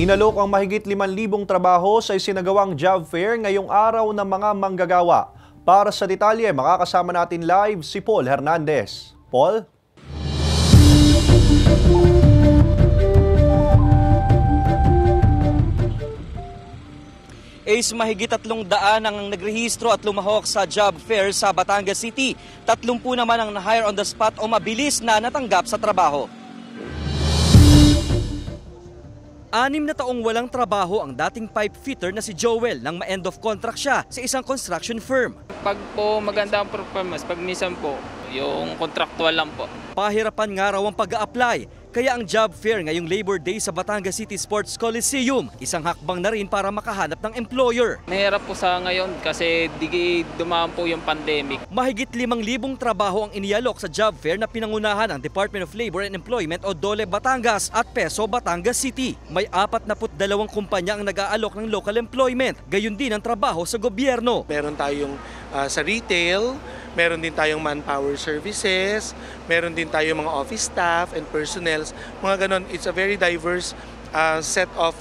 Inalok ang mahigit 5,000 trabaho sa isinagawang job fair ngayong araw ng mga manggagawa. Para sa detalye, makakasama natin live si Paul Hernandez. Paul? Mahigit 300 ang nagrehistro at lumahok sa job fair sa Batangas City. 30 naman ang na-hire on the spot o mabilis na natanggap sa trabaho. 6 na taong walang trabaho ang dating pipe fitter na si Joel nang ma-end of contract siya sa isang construction firm. Pag po maganda ang performance, pag minsan po, yung contractual lang po. Pahirapan nga raw ang pag-a-apply. Kaya ang job fair ngayong Labor Day sa Batangas City Sports Coliseum, isang hakbang na rin para makahanap ng employer. Mahirap po sa ngayon kasi dumaan po yung pandemic. Mahigit 5,000 trabaho ang inialok sa job fair na pinangunahan ng Department of Labor and Employment o DOLE Batangas at Peso Batangas City. May 42 kumpanya ang nag-aalok ng local employment, gayon din ang trabaho sa gobyerno. Meron tayong sa retail, meron din tayong manpower services, meron din tayong mga office staff and personnel, mga ganon. It's a very diverse set of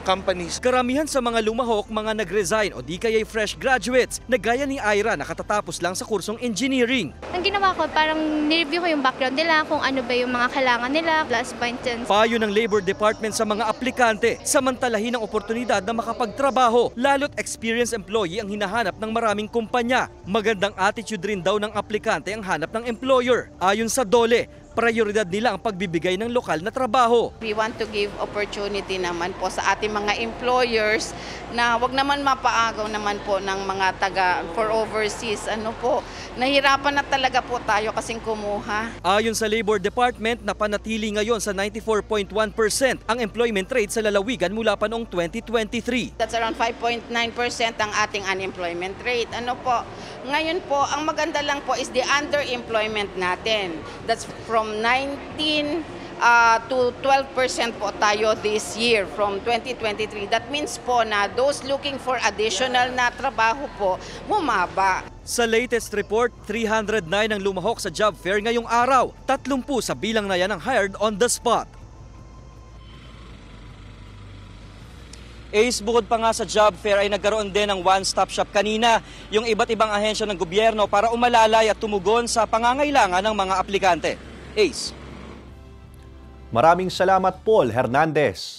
companies. Karamihan sa mga lumahok, mga nag-resign o di kaya'y fresh graduates na gaya ni Ira na katatapos lang sa kursong engineering. Ang ginawa ko, parang nireview ko yung background nila, kung ano ba yung mga kailangan nila, plus points. Payo ng Labor Department sa mga aplikante, samantalahin ang oportunidad na makapagtrabaho, lalo't experienced employee ang hinahanap ng maraming kumpanya. Magandang attitude rin daw ng aplikante ang hanap ng employer. Ayon sa DOLE, prioridad nila ang pagbibigay ng lokal na trabaho. We want to give opportunity naman po sa ating mga employers na wag naman mapaagaw naman po ng mga taga for overseas. Nahirapan na talaga po tayo kasing kumuha. Ayon sa Labor Department, napanatili ngayon sa 94.1% ang employment rate sa lalawigan mula pa noong 2023. That's around 5.9% ang ating unemployment rate. Ngayon po, ang maganda lang po is the underemployment natin. That's from 19 to 12% po tayo this year from 2023. That means po na those looking for additional na trabaho po, bumaba. Sa latest report, 309 ang lumahok sa job fair ngayong araw. 30 sa bilang na yan ang hired on the spot. Bukod pa nga sa job fair ay nagkaroon din ng one-stop shop kanina, yung iba't ibang ahensya ng gobyerno para umalalay at tumugon sa pangangailangan ng mga aplikante. Maraming salamat, Paul Hernandez.